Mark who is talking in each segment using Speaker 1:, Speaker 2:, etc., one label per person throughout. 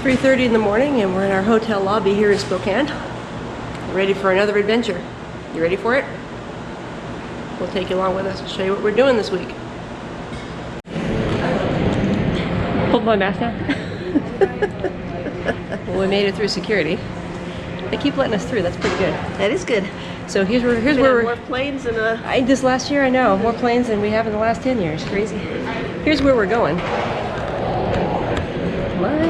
Speaker 1: 3:30 in the morning and we're in our hotel lobby here in Spokane. Ready for another adventure. You ready for it? We'll take you along with us and show you what we're doing this week. Hold my mask down. Well, we made it through security. They keep letting us through. That's pretty good.
Speaker 2: That is good.
Speaker 1: So here's where we're.
Speaker 2: More planes than
Speaker 1: This last year, I know more planes than we have in the last 10 years. Crazy. Here's where we're going. What?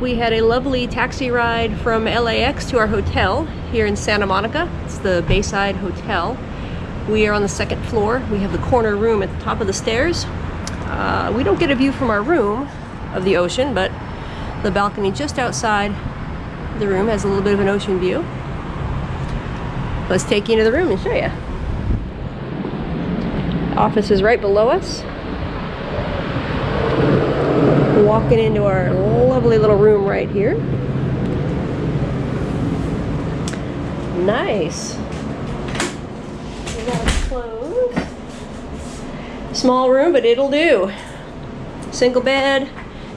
Speaker 1: We had a lovely taxi ride from LAX to our hotel here in Santa Monica. It's the Bayside Hotel. We are on the second floor. We have the corner room at the top of the stairs. We don't get a view from our room of the ocean, but the balcony just outside the room has a little bit of an ocean view. Let's take you into the room and show you. Office is right below us. Walking into our lovely little room right here. Nice. We got clothes. Small room, but it'll do. Single bed.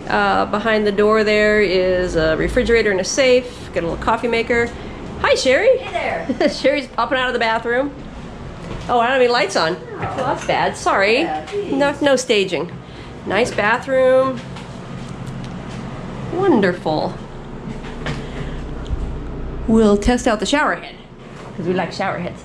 Speaker 1: Behind the door there is a refrigerator and a safe. Got a little coffee maker. Hi, Sherry.
Speaker 2: Hey there.
Speaker 1: Sherry's popping out of the bathroom. Oh, I don't have any lights on. Oh, that's bad. Sorry. Yeah, no staging. Nice bathroom. Wonderful. We'll test out the shower head because we like shower heads.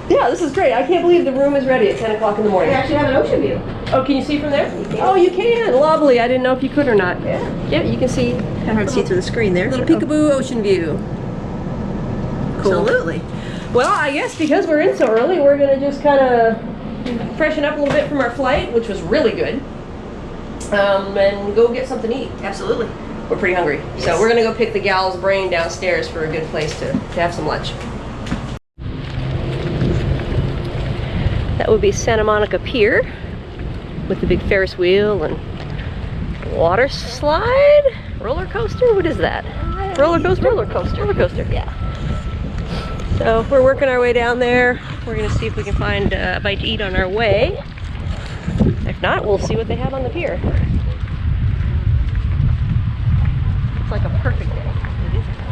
Speaker 1: Yeah, this is great. I can't believe the room is ready at 10 o'clock in the morning.
Speaker 2: We actually have an ocean view.
Speaker 1: Oh, can you see from there? Oh, you can. Lovely. I didn't know if you could or not.
Speaker 2: Yeah.
Speaker 1: Yeah, you can see.
Speaker 2: Kind of hard to see through the screen there.
Speaker 1: Little peekaboo ocean view. Cool.
Speaker 2: Absolutely.
Speaker 1: Well, I guess because we're in so early, we're going to just kind of freshen up a little bit from our flight, which was really good. And go get something to eat.
Speaker 2: Absolutely.
Speaker 1: We're pretty hungry.
Speaker 2: Yes.
Speaker 1: So we're gonna go pick the gal's brain downstairs for a good place to have some lunch. That would be Santa Monica Pier with the big Ferris wheel and water slide, roller coaster. What is that? Roller coaster? Roller coaster. Roller coaster, yeah. So we're working our way down there. We're gonna see if we can find a bite to eat on our way. If not, we'll see what they have on the pier. It's like a perfect day.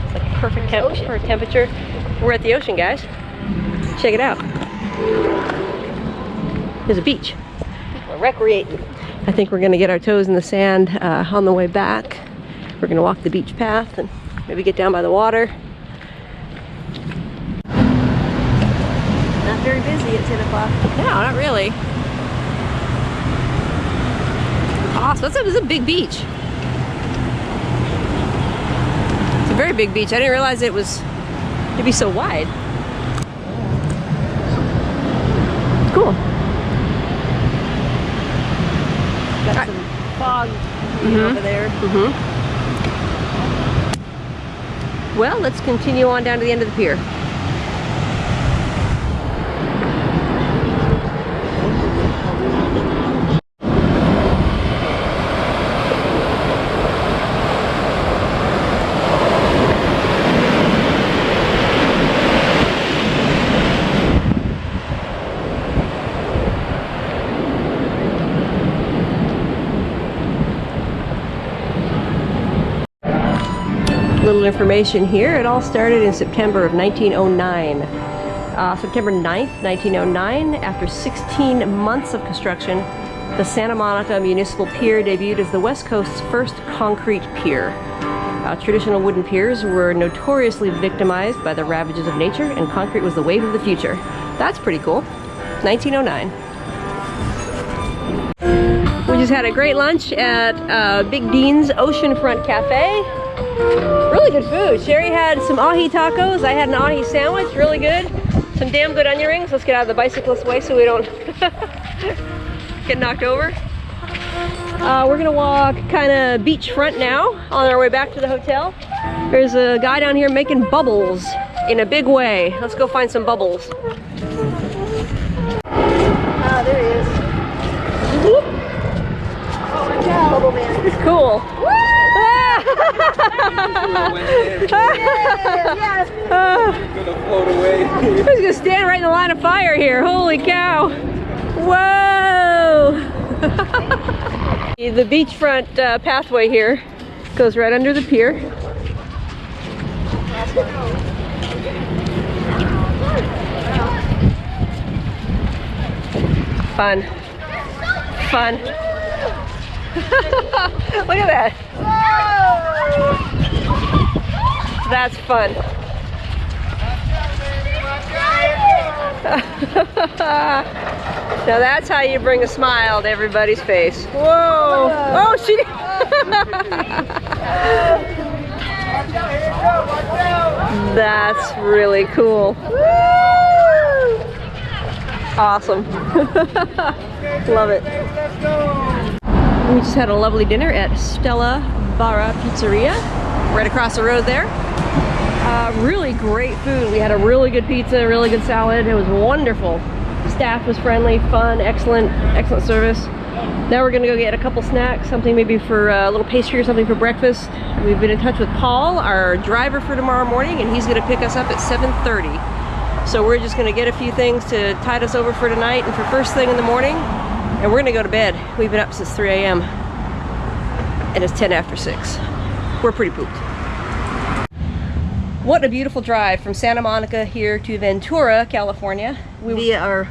Speaker 1: It's like a perfect temperature. We're at the ocean, guys. Check it out. There's a beach. We're recreating. I think we're gonna get our toes in the sand on the way back. We're gonna walk the beach path and maybe get down by the water.
Speaker 2: Not very busy at 10 o'clock.
Speaker 1: No, not really. Awesome. This is a big beach. very big beach. I didn't realize it'd be so wide. Cool.
Speaker 2: Got some fog over there.
Speaker 1: Well, let's continue on down to the end of the pier. Little information here. It all started in September of 1909. September 9th, 1909, after 16 months of construction, the Santa Monica Municipal Pier debuted as the West Coast's first concrete pier. Traditional wooden piers were notoriously victimized by the ravages of nature, and concrete was the wave of the future. That's pretty cool. 1909. We just had a great lunch at Big Dean's Oceanfront Cafe. Really good food. Sherry had some ahi tacos. I had an ahi sandwich. Really good. Some damn good onion rings. Let's get out of the bicyclist way so we don't get knocked over. We're gonna walk kind of beachfront now on our way back to the hotel. There's a guy down here making bubbles in a big way. Let's go find some bubbles.
Speaker 2: Ah, there he is. Whoop. Oh, watch out. Bubble man.
Speaker 1: It's cool.
Speaker 2: Yes.
Speaker 3: Gonna float away.
Speaker 1: He's gonna stand right in the line of fire here. Holy cow. Whoa. The beachfront pathway here goes right under the pier. Fun. Fun. Look at that. That's fun. Now that's how you bring a smile to everybody's face. Whoa! Oh, she... That's really cool. Awesome. Love it. We just had a lovely dinner at Stella Barra Pizzeria, right across the road there. Really great food. We had a really good pizza, really good salad. It was wonderful. Staff was friendly, fun, excellent service. Now we're gonna go get a couple snacks, something maybe for a little pastry or something for breakfast. We've been in touch with Paul, our driver for tomorrow morning, and he's gonna pick us up at 7:30. So we're just gonna get a few things to tide us over for tonight and for first thing in the morning, and we're gonna go to bed. We've been up since 3 a.m. and it's 10 after 6. We're pretty pooped. What a beautiful drive from Santa Monica here to Ventura, California.
Speaker 2: Via our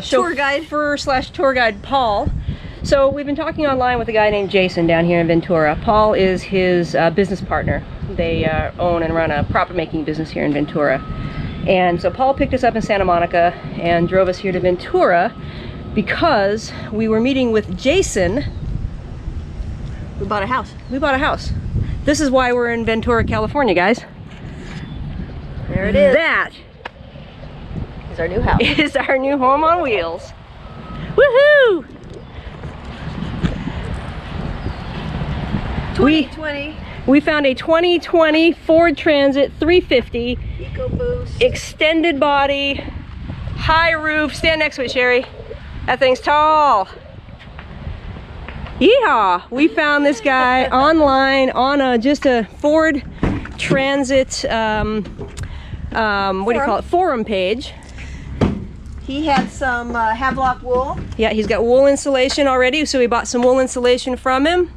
Speaker 1: Tour guide Paul. So we've been talking online with a guy named Jason down here in Ventura. Paul is his business partner. They own and run a property making business here in Ventura. And so Paul picked us up in Santa Monica and drove us here to Ventura because we were meeting with Jason.
Speaker 2: We bought a house.
Speaker 1: We bought a house. This is why we're in Ventura, California, guys.
Speaker 2: There it is.
Speaker 1: That
Speaker 2: is our new house.
Speaker 1: Is our new home on wheels. Woohoo!
Speaker 2: 2020.
Speaker 1: We found a 2020 Ford Transit 350
Speaker 2: EcoBoost.
Speaker 1: extended body, high roof. Stand next to it, Sherry. That thing's tall. Yeehaw! We found this guy online on just a Ford Transit, what do you call it? Forum page.
Speaker 2: He had some Havelock wool.
Speaker 1: Yeah, he's got wool insulation already, so we bought some wool insulation from him.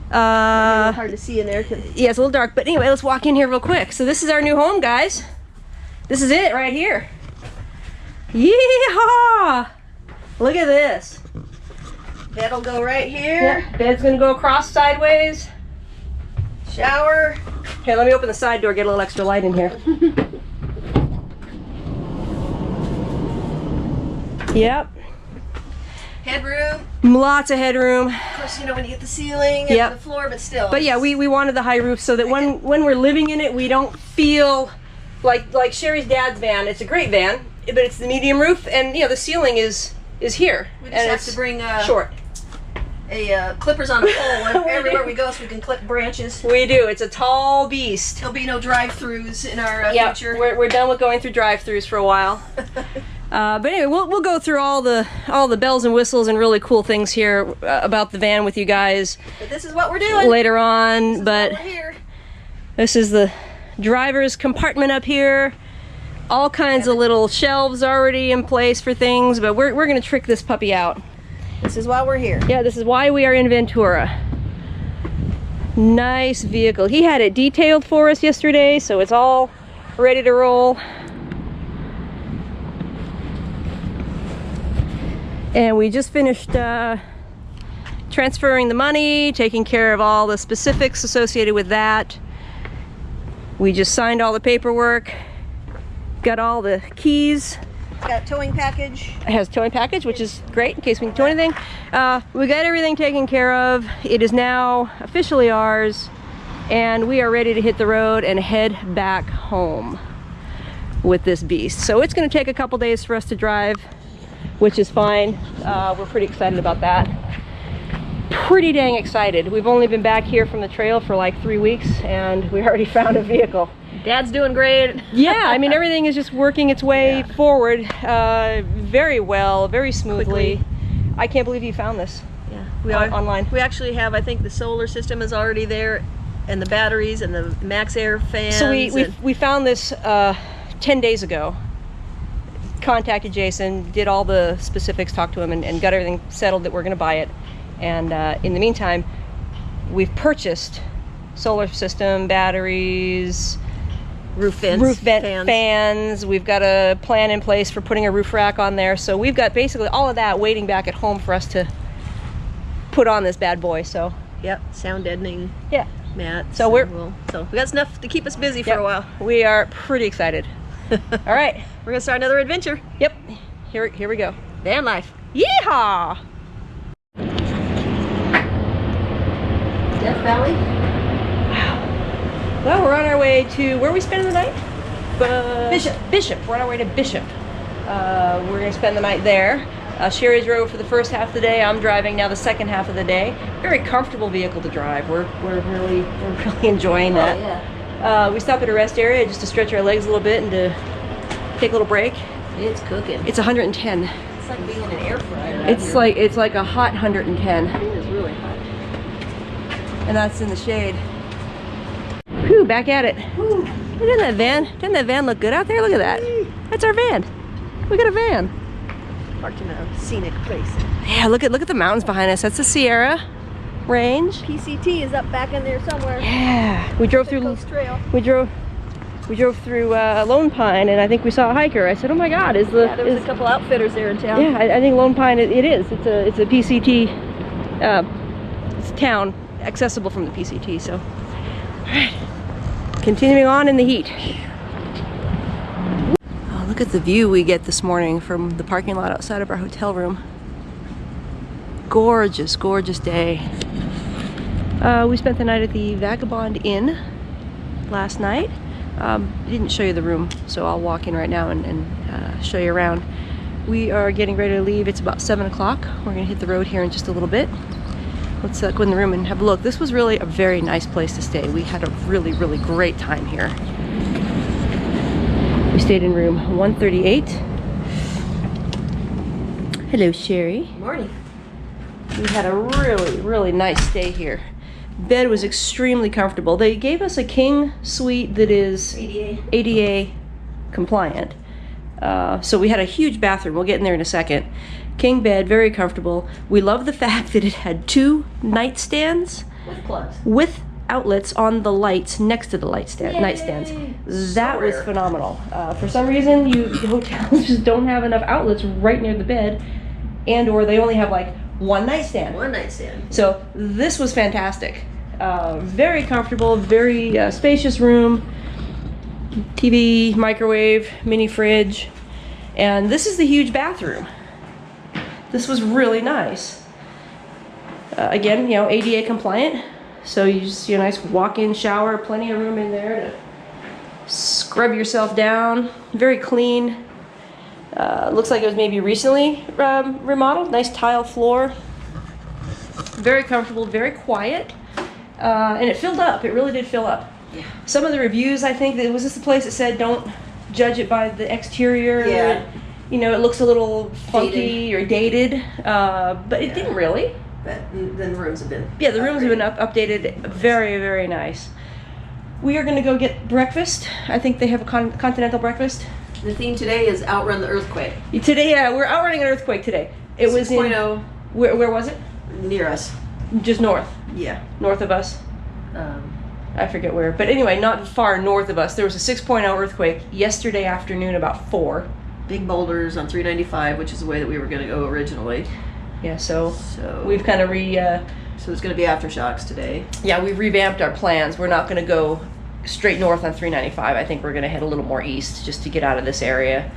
Speaker 2: Hard to see in there.
Speaker 1: Yeah, it's a little dark, but anyway, let's walk in here real quick. So this is our new home, guys. This is it right here. Yeehaw! Look at this.
Speaker 2: Bed'll go right here.
Speaker 1: Yeah, bed's gonna go across sideways.
Speaker 2: Shower.
Speaker 1: Here, let me open the side door, get a little extra light in here. Yep.
Speaker 2: Headroom.
Speaker 1: Lots of headroom.
Speaker 2: Of course, you know when you get the ceiling and
Speaker 1: Yep.
Speaker 2: the floor, but still.
Speaker 1: But yeah, we wanted the high roof so that when we're living in it, we don't feel like Sherry's dad's van. It's a great van, but it's the medium roof, and you know the ceiling is here.
Speaker 2: We just
Speaker 1: and
Speaker 2: have
Speaker 1: it's
Speaker 2: to bring
Speaker 1: short.
Speaker 2: clippers on a pole everywhere we go so we can clip branches.
Speaker 1: We do. It's a tall beast.
Speaker 2: There'll be no drive-throughs in our
Speaker 1: Yeah,
Speaker 2: future.
Speaker 1: we're done with going through drive-throughs for a while. But anyway, we'll go through all the bells and whistles and really cool things here about the van with you guys
Speaker 2: But this is what we're doing.
Speaker 1: later on. But
Speaker 2: We're here.
Speaker 1: this is the driver's compartment up here. All kinds of little shelves already in place for things, but we're gonna trick this puppy out.
Speaker 2: This is why we're here.
Speaker 1: Yeah, this is why we are in Ventura. Nice vehicle. He had it detailed for us yesterday, so it's all ready to roll. And we just finished transferring the money, taking care of all the specifics associated with that. We just signed all the paperwork, got all the keys.
Speaker 2: Got a towing package.
Speaker 1: It has a towing package, which is great in case we can tow anything. We got everything taken care of. It is now officially ours, and we are ready to hit the road and head back home with this beast. So it's going to take a couple days for us to drive, which is fine. We're pretty excited about that. Pretty dang excited. We've only been back here from the trail for like 3 weeks, and we already found a vehicle.
Speaker 2: Dad's doing great.
Speaker 1: Yeah, I mean everything is just working its way forward very well, very smoothly.
Speaker 2: Quickly.
Speaker 1: I can't believe you found this.
Speaker 2: Yeah, we are
Speaker 1: online.
Speaker 2: We actually have, I think, the solar system is already there, and the batteries and the Max Air fans.
Speaker 1: So we found this 10 days ago. Contacted Jason, did all the specifics, talked to him, and got everything settled that we're going to buy it. And in the meantime, we've purchased solar system, batteries,
Speaker 2: roof vents,
Speaker 1: roof vent fans. We've got a plan in place for putting a roof rack on there. So we've got basically all of that waiting back at home for us to put on this bad boy. So
Speaker 2: Yep, sound deadening
Speaker 1: yeah,
Speaker 2: mats.
Speaker 1: So we're-
Speaker 2: so we got enough to keep us busy for
Speaker 1: Yep.
Speaker 2: a while.
Speaker 1: We are pretty excited. All right.
Speaker 2: We're gonna start another adventure.
Speaker 1: Yep. Here we go.
Speaker 2: Van life.
Speaker 1: Yeehaw!
Speaker 2: Death Valley.
Speaker 1: Well, we're on our way to where are we spending the night?
Speaker 2: Bishop.
Speaker 1: Bishop. We're on our way to Bishop. We're gonna spend the night there. Sherry drove for the first half of the day. I'm driving now the second half of the day. Very comfortable vehicle to drive. We're really enjoying that.
Speaker 2: Yeah.
Speaker 1: We stopped at a rest area just to stretch our legs a little bit and to take a little break.
Speaker 2: It's cooking.
Speaker 1: It's 110.
Speaker 2: It's like being in an air fryer.
Speaker 1: It's like a hot 110,
Speaker 2: It is really hot.
Speaker 1: and that's in the shade. Whew, back at it. Doesn't that van look good out there? Look at that. That's our van. We got a van.
Speaker 2: Parked in a scenic place.
Speaker 1: Yeah, look at the mountains behind us. That's the Sierra Range.
Speaker 2: PCT is up back in there somewhere.
Speaker 1: Yeah, we drove through.
Speaker 2: Coast Trail.
Speaker 1: We drove through Lone Pine, and I think we saw a hiker. I said, "Oh my God, is the?"
Speaker 2: Yeah, there was a couple outfitters there in town.
Speaker 1: Yeah, I think Lone Pine. It is. It's a PCT. It's a town accessible from the PCT. So, all right, continuing on in the heat. Oh, look at the view we get this morning from the parking lot outside of our hotel room. Gorgeous, gorgeous day. We spent the night at the Vagabond Inn last night. Didn't show you the room, so I'll walk in right now and show you around. We are getting ready to leave. It's about 7 o'clock. We're gonna hit the road here in just a little bit. Let's go in the room and have a look. This was really a very nice place to stay. We had a really, really great time here. We stayed in room 138. Hello, Sherry.
Speaker 2: Morning.
Speaker 1: We had a really, really nice stay here. Bed was extremely comfortable. They gave us a king suite that is ADA compliant. So we had a huge bathroom. We'll get in there in a second. King bed, very comfortable. We love the fact that it had 2 nightstands
Speaker 2: With plugs.
Speaker 1: with outlets on the lights next to the nightstands. That
Speaker 2: So
Speaker 1: was
Speaker 2: rare.
Speaker 1: phenomenal. For some reason, hotels just don't have enough outlets right near the bed, and or they only have like 1 nightstand.
Speaker 2: One nightstand.
Speaker 1: So this was fantastic. Very comfortable, very spacious room. TV, microwave, mini fridge, and this is the huge bathroom. this was really nice. Again, you know, ADA compliant. So you just see a nice walk-in shower, plenty of room in there to scrub yourself down. Very clean. Looks like it was maybe recently remodeled. Nice tile floor. Very comfortable, very quiet. And it filled up. It really did fill up.
Speaker 2: Yeah.
Speaker 1: Some of the reviews, I think, was this the place that said don't judge it by the exterior?
Speaker 2: Yeah.
Speaker 1: You know, it looks a little funky
Speaker 2: Dated.
Speaker 1: or dated, but it didn't really.
Speaker 2: But then the rooms have been.
Speaker 1: Yeah, the rooms have been updated. Very, very nice. We are going to go get breakfast. I think they have a continental breakfast.
Speaker 2: The theme today is outrun the earthquake.
Speaker 1: Today, yeah, we're outrunning an earthquake today. It was in
Speaker 2: 6.0
Speaker 1: where was it?
Speaker 2: near us.
Speaker 1: Just north
Speaker 2: Yeah.
Speaker 1: of us. I forget where, but anyway, not far north of us. There was a 6.0 earthquake yesterday afternoon about 4.
Speaker 2: Big boulders on 395, which is the way that we were going to go originally.
Speaker 1: Yeah, so
Speaker 2: So
Speaker 1: we've kind of
Speaker 2: So it's going to be aftershocks today.
Speaker 1: yeah, we've revamped our plans. We're not going to go straight north on 395. I think we're going to head a little more east just to get out of this area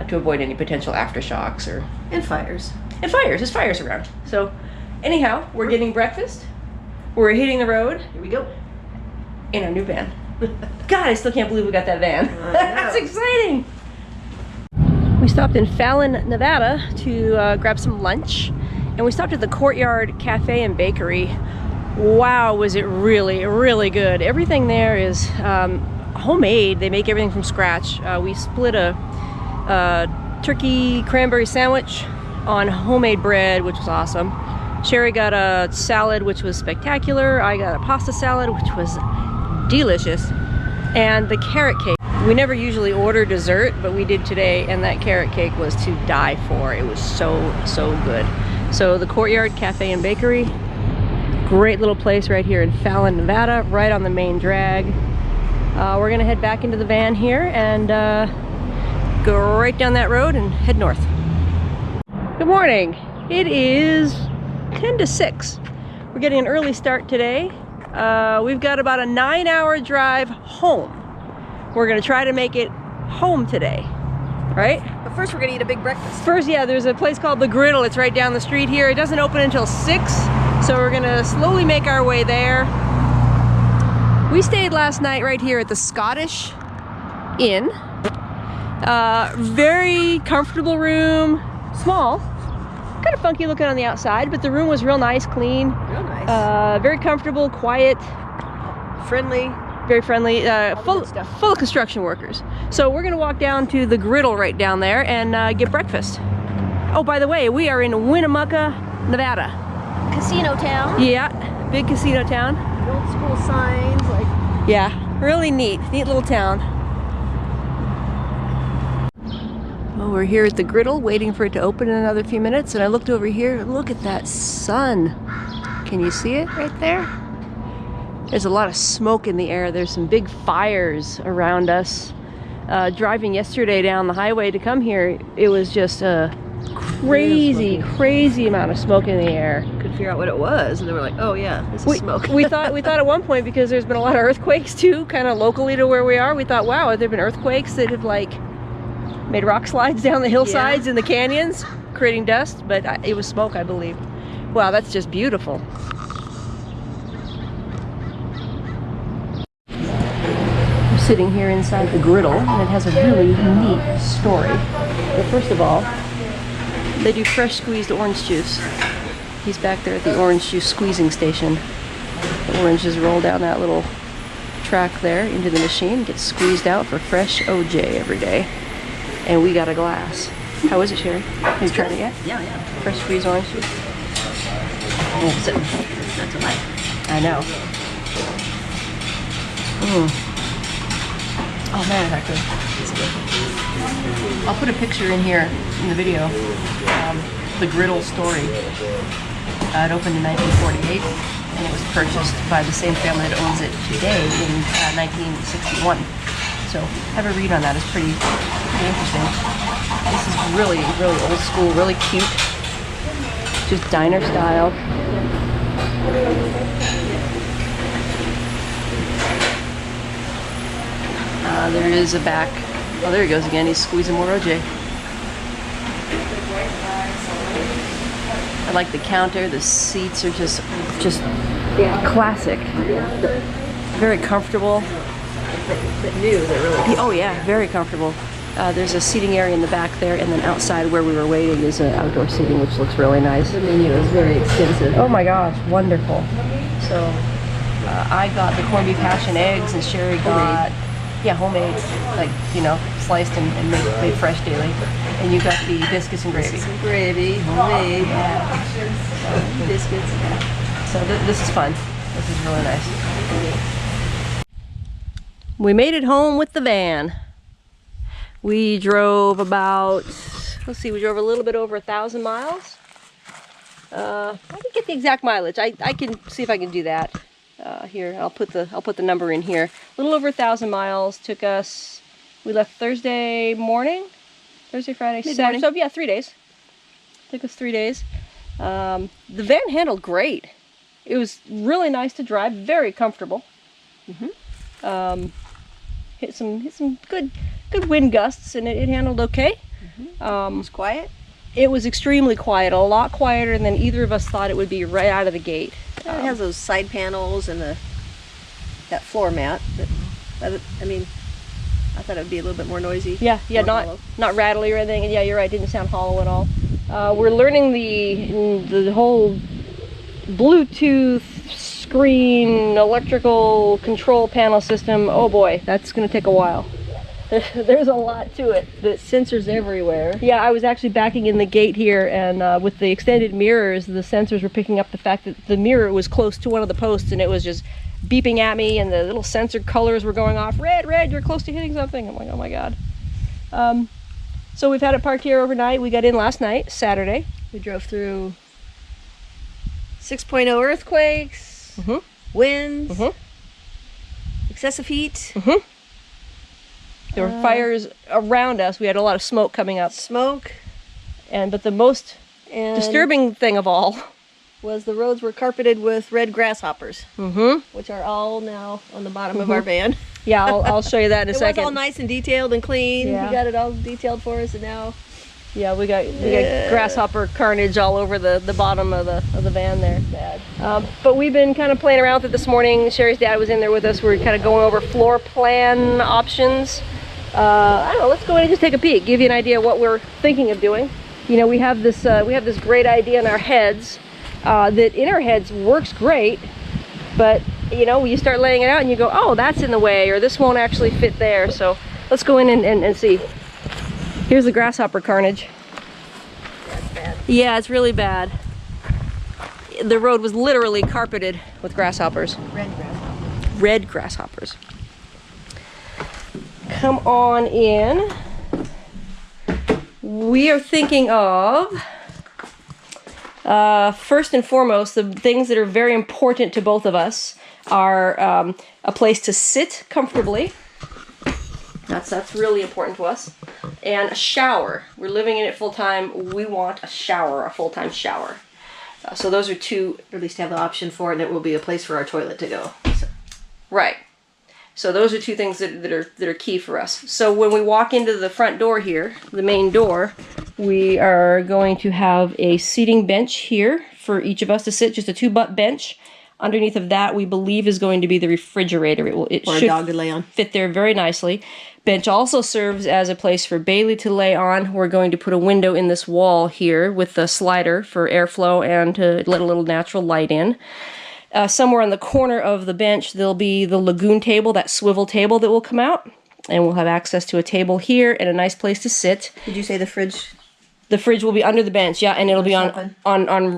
Speaker 1: to avoid any potential aftershocks or
Speaker 2: And fires.
Speaker 1: and fires. There's fires around. So anyhow, we're getting breakfast. We're hitting the road
Speaker 2: Here we go.
Speaker 1: in our new van. God, I still can't believe we got that van.
Speaker 2: I know.
Speaker 1: That's exciting. We stopped in Fallon, Nevada to grab some lunch, and we stopped at the Courtyard Cafe and Bakery. Wow, was it really, really good. Everything there is homemade. They make everything from scratch. We split a turkey cranberry sandwich on homemade bread, which was awesome. Sherry got a salad, which was spectacular. I got a pasta salad, which was delicious. And the carrot cake. We never usually order dessert, but we did today, and that carrot cake was to die for. It was so, so good. So the Courtyard Cafe and Bakery, great little place right here in Fallon, Nevada, right on the main drag. We're gonna head back into the van here and go right down that road and head north. Good morning. It is 10 to 6. We're getting an early start today. We've got about a 9-hour drive home. We're gonna try to make it home today, right?
Speaker 2: But first we're going to eat a big breakfast.
Speaker 1: First, yeah, there's a place called The Griddle. It's right down the street here. It doesn't open until 6, so we're gonna slowly make our way there. We stayed last night right here at the Scottish Inn. Very comfortable room, small, kind of funky looking on the outside, but the room was real nice, clean.
Speaker 2: Real nice.
Speaker 1: Very comfortable, quiet,
Speaker 2: Friendly.
Speaker 1: very friendly, full
Speaker 2: good stuff.
Speaker 1: of construction workers. So we're gonna walk down to the Griddle right down there and get breakfast. Oh, by the way, we are in Winnemucca, Nevada.
Speaker 2: Casino town.
Speaker 1: Yeah, big casino town.
Speaker 2: Old school signs. Like.
Speaker 1: Yeah, really neat little town. Well, we're here at the Griddle waiting for it to open in another few minutes, and I looked over here. Look at that sun. Can you see it right there? There's a lot of smoke in the air. There's some big fires around us. Driving yesterday down the highway to come here, it was just a crazy amount of smoke in the air.
Speaker 2: Could figure out what it was, and they were like, "Oh yeah, this is smoke."
Speaker 1: we thought at one point, because there's been a lot of earthquakes too, kind of locally to where we are. We thought, wow, have there been earthquakes that have like made rock slides down the hillsides and the canyons, creating dust? But it was smoke, I believe. Wow, that's just beautiful. I'm sitting here inside the Griddle, and it has a really neat story. But first of all, they do fresh squeezed orange juice. He's back there at the orange juice squeezing station. The oranges roll down that little track there into the machine, get squeezed out for fresh OJ every day. And we got a glass. How is it, Sherry? Have you tried it yet?
Speaker 2: Yeah, yeah.
Speaker 1: Fresh squeezed orange juice?
Speaker 2: So, not to like.
Speaker 1: I know. Oh man, is that good. I'll put a picture in here in the video. The Griddle story. It opened in 1948, and it was purchased by the same family that owns it today in 1961. So have a read on that. It's pretty interesting. This is really old school, really cute. Just diner style. There is a back. Oh, there he goes again. He's squeezing more OJ. I like the counter. The seats are just classic. Very comfortable.
Speaker 2: But new, they're really.
Speaker 1: Oh yeah, very comfortable. There's a seating area in the back there, and then outside where we were waiting is outdoor seating, which looks really nice.
Speaker 2: The menu is very extensive.
Speaker 1: Oh my gosh, wonderful. So I got the corned beef hash and eggs, and Sherry got, homemade, like, you know, sliced and made fresh daily. And you got the biscuits and gravy.
Speaker 2: Some gravy, homemade. Biscuits.
Speaker 1: So this is fun. This is really nice. We made it home with the van. We drove about, let's see, we drove a little bit over 1,000 miles. I didn't get the exact mileage. I can see if I can do that. Here, I'll put the number in here. A little over 1,000 miles. Took us. We left Thursday morning. Thursday, Friday, Saturday. So yeah, 3 days. Took us 3 days. The van handled great. It was really nice to drive. Very comfortable. Hit some good wind gusts, and it handled okay.
Speaker 2: It was quiet.
Speaker 1: It was extremely quiet, a lot quieter than either of us thought it would be right out of the gate.
Speaker 2: It has those side panels and that floor mat. But, I mean, I thought it would be a little bit more noisy.
Speaker 1: Yeah,
Speaker 2: More
Speaker 1: not rattly or anything. And yeah, you're right, didn't sound hollow at all. We're learning the whole Bluetooth screen electrical control panel system. Oh boy, that's going to take a while. There's a lot to it. The
Speaker 2: sensors everywhere.
Speaker 1: Yeah, I was actually backing in the gate here, and with the extended mirrors, the sensors were picking up the fact that the mirror was close to one of the posts, and it was just beeping at me, and the little sensor colors were going off. Red, you're close to hitting something. I'm like, oh my god. So we've had it parked here overnight. We got in last night, Saturday.
Speaker 2: We drove through 6.0 earthquakes, winds, excessive heat.
Speaker 1: There were fires around us. We had a lot of smoke coming up.
Speaker 2: Smoke.
Speaker 1: But the most disturbing thing of all
Speaker 2: was the roads were carpeted with red grasshoppers, which are all now on the bottom of our van.
Speaker 1: Yeah, I'll show you that in a second.
Speaker 2: It was all nice and detailed and clean.
Speaker 1: Yeah.
Speaker 2: He got it all detailed for us, and now.
Speaker 1: Yeah, we got grasshopper carnage all over the bottom of the van there.
Speaker 2: Bad.
Speaker 1: But we've been kind of playing around with it this morning. Sherry's dad was in there with us. We were kind of going over floor plan options. I don't know, let's go in and just take a peek, give you an idea of what we're thinking of doing. You know, we have this great idea in our heads that in our heads works great, but you know, you start laying it out and you go, oh, that's in the way, or this won't actually fit there. So let's go in and see. Here's the grasshopper carnage.
Speaker 2: That's bad.
Speaker 1: Yeah, it's really bad. The road was literally carpeted with grasshoppers.
Speaker 2: Red grasshoppers.
Speaker 1: Red grasshoppers. Come on in. We are thinking of, first and foremost, the things that are very important to both of us are a place to sit comfortably. That's really important to us. And a shower. We're living in it full time. We want a shower, a full-time shower. So those are two.
Speaker 2: Or at least have the option for it, and it will be a place for our toilet to go. So.
Speaker 1: Right. So those are two things that are key for us. So when we walk into the front door here, the main door, we are going to have a seating bench here for each of us to sit, just a 2-butt bench. Underneath of that, we believe is going to be the refrigerator. It
Speaker 2: or
Speaker 1: should
Speaker 2: a dog to lay on.
Speaker 1: Fit there very nicely. Bench also serves as a place for Bailey to lay on. We're going to put a window in this wall here with the slider for airflow and to let a little natural light in. Somewhere on the corner of the bench, there'll be the lagoon table, that swivel table that will come out. And we'll have access to a table here and a nice place to sit.
Speaker 2: Did you say the fridge?
Speaker 1: The fridge will be under the bench, yeah, and it'll be on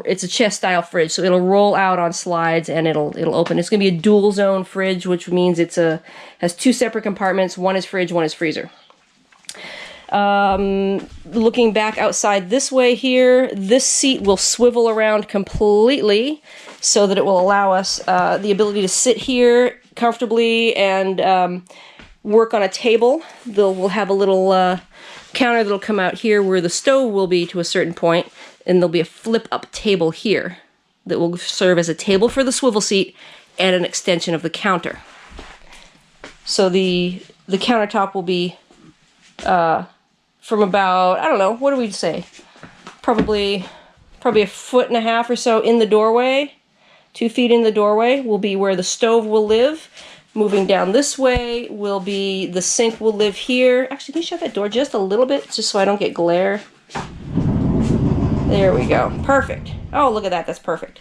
Speaker 1: it's a chest style fridge, so it'll roll out on slides and it'll open. It's gonna be a dual zone fridge, which means has 2 separate compartments. One is fridge, one is freezer. Looking back outside this way here, this seat will swivel around completely so that it will allow us the ability to sit here comfortably and work on a table. We'll have a little counter that'll come out here where the stove will be to a certain point, and there'll be a flip-up table here that will serve as a table for the swivel seat and an extension of the counter. So the countertop will be from about, I don't know, what do we say? Probably probably 1.5 feet or so in the doorway. 2 feet in the doorway will be where the stove will live. Moving down this way will be the sink will live here. Actually, can you shut that door just a little bit, just so I don't get glare? There we go. Perfect. Oh, look at that. That's perfect.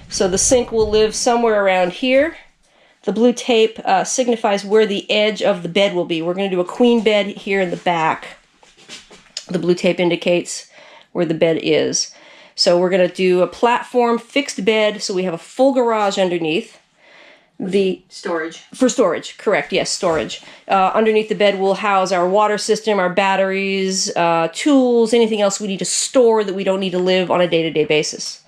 Speaker 1: So the sink will live somewhere around here. The blue tape signifies where the edge of the bed will be. We're going to do a queen bed here in the back. The blue tape indicates where the bed is. So we're going to do a platform fixed bed, so we have a full garage underneath.
Speaker 2: Storage.
Speaker 1: For storage, correct, yes, storage. Underneath the bed we'll house our water system, our batteries, tools, anything else we need to store that we don't need to live on a day-to-day basis.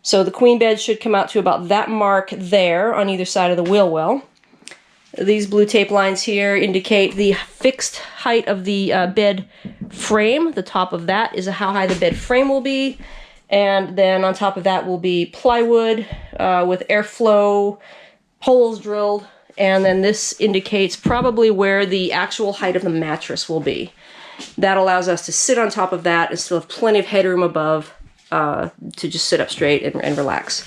Speaker 1: So the queen bed should come out to about that mark there on either side of the wheel well. These blue tape lines here indicate the fixed height of the bed frame. The top of that is how high the bed frame will be. And then on top of that will be plywood with airflow, holes drilled, and then this indicates probably where the actual height of the mattress will be. That allows us to sit on top of that and still have plenty of headroom above to just sit up straight and relax.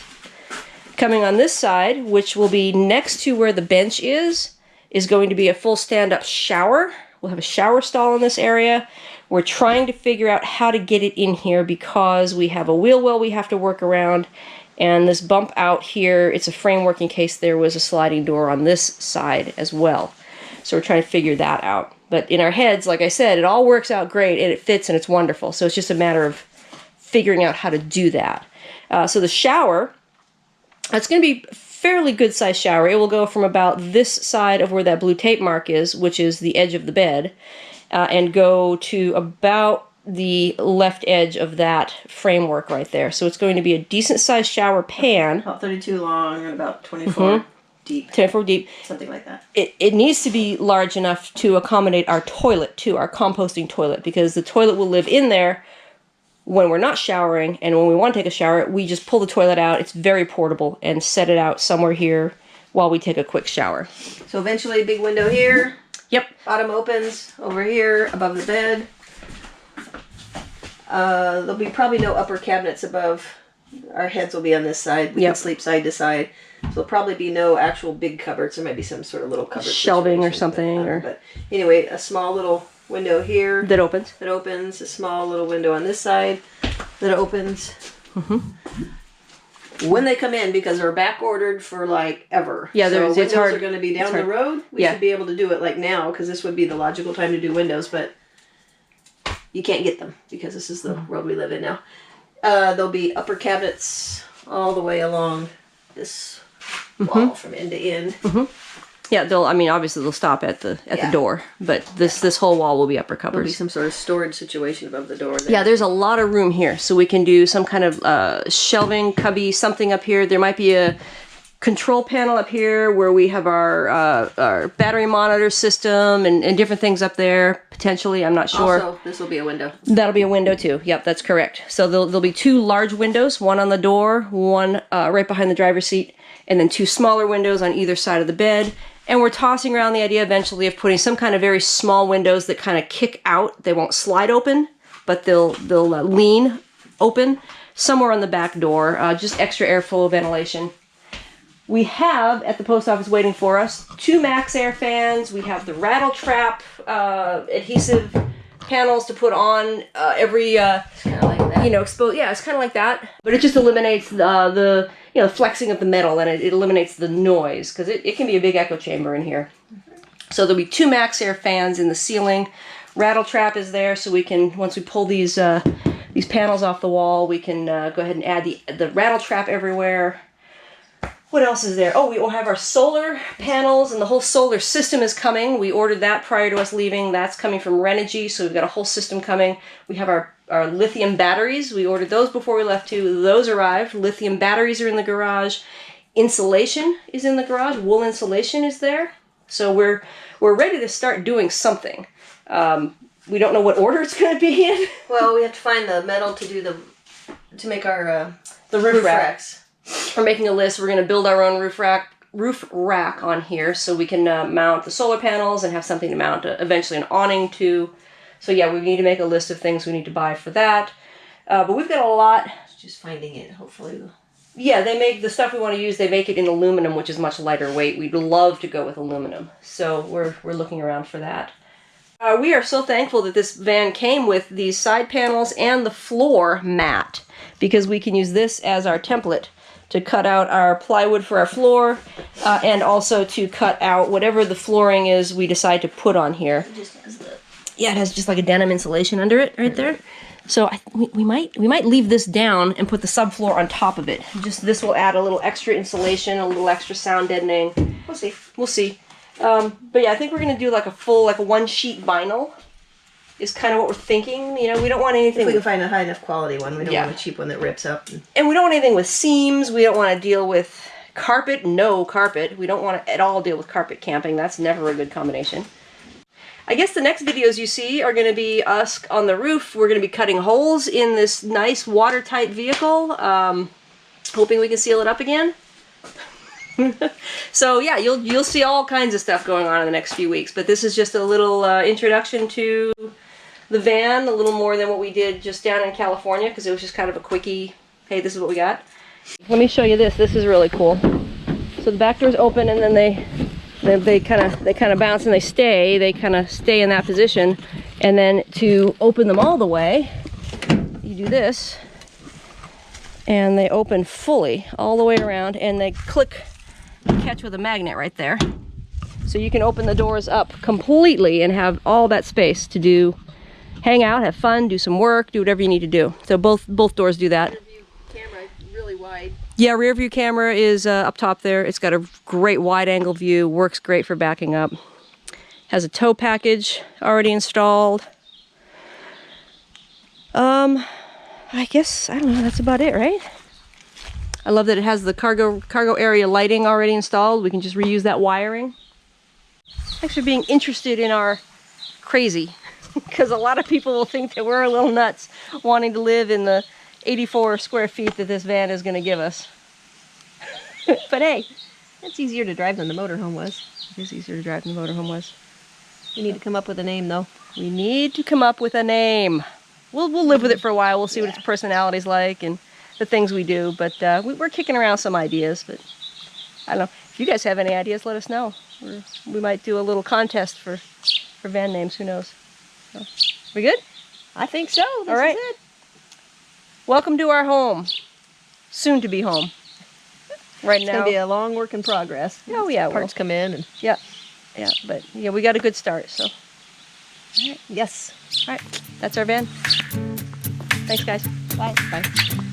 Speaker 1: Coming on this side, which will be next to where the bench is going to be a full stand-up shower. We'll have a shower stall in this area. We're trying to figure out how to get it in here because we have a wheel well we have to work around. And this bump out here, it's a framework in case there was a sliding door on this side as well. So we're trying to figure that out. But in our heads, like I said, it all works out great and it fits and it's wonderful. So it's just a matter of figuring out how to do that. So the shower, it's going to be a fairly good sized shower. It will go from about this side of where that blue tape mark is, which is the edge of the bed, and go to about the left edge of that framework right there. So it's going to be a decent sized shower pan.
Speaker 2: About 32 long and about 24 deep.
Speaker 1: 24 deep.
Speaker 2: Something like that.
Speaker 1: It needs to be large enough to accommodate our toilet too, our composting toilet, because the toilet will live in there when we're not showering, and when we want to take a shower, we just pull the toilet out. It's very portable and set it out somewhere here while we take a quick shower.
Speaker 2: So eventually big window here.
Speaker 1: Yep.
Speaker 2: Bottom opens over here above the bed. There'll be probably no upper cabinets above. Our heads will be on this side. We can sleep side to side. So there'll probably be no actual big cupboards. There might be some sort of little cupboard
Speaker 1: shelving or
Speaker 2: situation,
Speaker 1: something.
Speaker 2: But anyway, a small little window here.
Speaker 1: That opens.
Speaker 2: That opens. A small little window on this side that opens. When they come in, because they're back ordered for like ever.
Speaker 1: Yeah,
Speaker 2: so
Speaker 1: it's
Speaker 2: windows
Speaker 1: hard.
Speaker 2: are going to be down the road. We should be able to do it like now, because this would be the logical time to do windows, but you can't get them because this is the world we live in now. There'll be upper cabinets all the way along this wall from end to end.
Speaker 1: Yeah, obviously they'll stop at the door, but this whole wall will be upper
Speaker 2: There'll
Speaker 1: cupboards.
Speaker 2: be some sort of storage situation above the door there.
Speaker 1: Yeah, there's a lot of room here, so we can do some kind of shelving cubby, something up here. There might be a control panel up here where we have our battery monitor system and different things up there, potentially. I'm not sure.
Speaker 2: Also, this will be a window.
Speaker 1: That'll be a window too. Yep, that's correct. So there'll be 2 large windows, one on the door, one right behind the driver's seat, and then 2 smaller windows on either side of the bed. And we're tossing around the idea eventually of putting some kind of very small windows that kind of kick out. They won't slide open, but they'll lean open somewhere on the back door, just extra airflow ventilation. We have, at the post office waiting for us, 2 Max Air fans. We have the rattle trap adhesive panels to put on every,
Speaker 2: It's kind of like that.
Speaker 1: yeah, it's kind of like that. But it just eliminates the flexing of the metal, and it eliminates the noise, because it can be a big echo chamber in here. So there'll be 2 Max Air fans in the ceiling. Rattle trap is there, so we can, once we pull these panels off the wall, we can go ahead and add the rattle trap everywhere. What else is there? Oh, we will have our solar panels, and the whole solar system is coming. We ordered that prior to us leaving. That's coming from Renogy, so we've got a whole system coming. We have our lithium batteries. We ordered those before we left too. Those arrived. Lithium batteries are in the garage. Insulation is in the garage. Wool insulation is there. So we're ready to start doing something. We don't know what order it's going to be in.
Speaker 2: Well, we have to find the metal to make our
Speaker 1: The roof rack.
Speaker 2: racks.
Speaker 1: We're making a list. We're going to build our own roof rack on here so we can mount the solar panels and have something to mount eventually an awning to. So yeah, we need to make a list of things we need to buy for that. But we've got a lot
Speaker 2: just finding it. Hopefully,
Speaker 1: Yeah, they make the stuff we want to use. They make it in aluminum, which is much lighter weight. We'd love to go with aluminum, so we're looking around for that. We are so thankful that this van came with these side panels and the floor mat, because we can use this as our template to cut out our plywood for our floor, and also to cut out whatever the flooring is we decide to put on here.
Speaker 2: it just has the.
Speaker 1: Yeah, it has just like a denim insulation under it right there. So we might leave this down and put the subfloor on top of it. Just this will add a little extra insulation, a little extra sound deadening.
Speaker 2: We'll see.
Speaker 1: We'll see. But yeah, I think we're gonna do like a full, like a 1-sheet vinyl. Is kind of what we're thinking. You know, we don't want anything.
Speaker 2: If we can find a high enough quality one, we don't
Speaker 1: Yeah.
Speaker 2: want a cheap one that rips up.
Speaker 1: And we don't want anything with seams. We don't want to deal with carpet. No carpet. We don't want to at all deal with carpet camping. That's never a good combination. I guess the next videos you see are going to be us on the roof. We're going to be cutting holes in this nice watertight vehicle. Hoping we can seal it up again. So yeah, you'll see all kinds of stuff going on in the next few weeks. But this is just a little introduction to the van, a little more than what we did just down in California, because it was just kind of a quickie, hey, this is what we got. Let me show you this. This is really cool. So the back door's open, and then they kind of bounce and they stay. They kind of stay in that position, and then to open them all the way, you do this, and they open fully all the way around, and they click, catch with a magnet right there. So you can open the doors up completely and have all that space to do. Hang out, have fun, do some work, do whatever you need to do. So both doors do that.
Speaker 2: Rear view camera really wide.
Speaker 1: Yeah, rear view camera is up top there. It's got a great wide angle view, works great for backing up. Has a tow package already installed. I guess, I don't know, that's about it, right? I love that it has the cargo area lighting already installed. We can just reuse that wiring. Thanks for being interested in our crazy. Because a lot of people will think that we're a little nuts wanting to live in the 84 square feet that this van is going to give us. But hey,
Speaker 2: It's easier to drive than the motorhome was.
Speaker 1: it is easier to drive than the motorhome was.
Speaker 2: We need to come up with a name, though.
Speaker 1: We need to come up with a name. We'll live with it for a while. We'll see what its personality's like and the things we do. But we're kicking around some ideas. But I don't know. If you guys have any ideas, let us know. We might do a little contest for van names. Who knows? So, we good?
Speaker 2: I think so. This
Speaker 1: All right.
Speaker 2: is it.
Speaker 1: Welcome to our home. Soon to be home. Right
Speaker 2: It's
Speaker 1: now.
Speaker 2: going to be a long work in progress.
Speaker 1: Oh, yeah, it
Speaker 2: Parts
Speaker 1: will.
Speaker 2: come in. And
Speaker 1: Yeah. Yeah. But yeah, we got a good start. So.
Speaker 2: yes.
Speaker 1: All right. That's our van. Thanks, guys.
Speaker 2: Bye.
Speaker 1: Bye.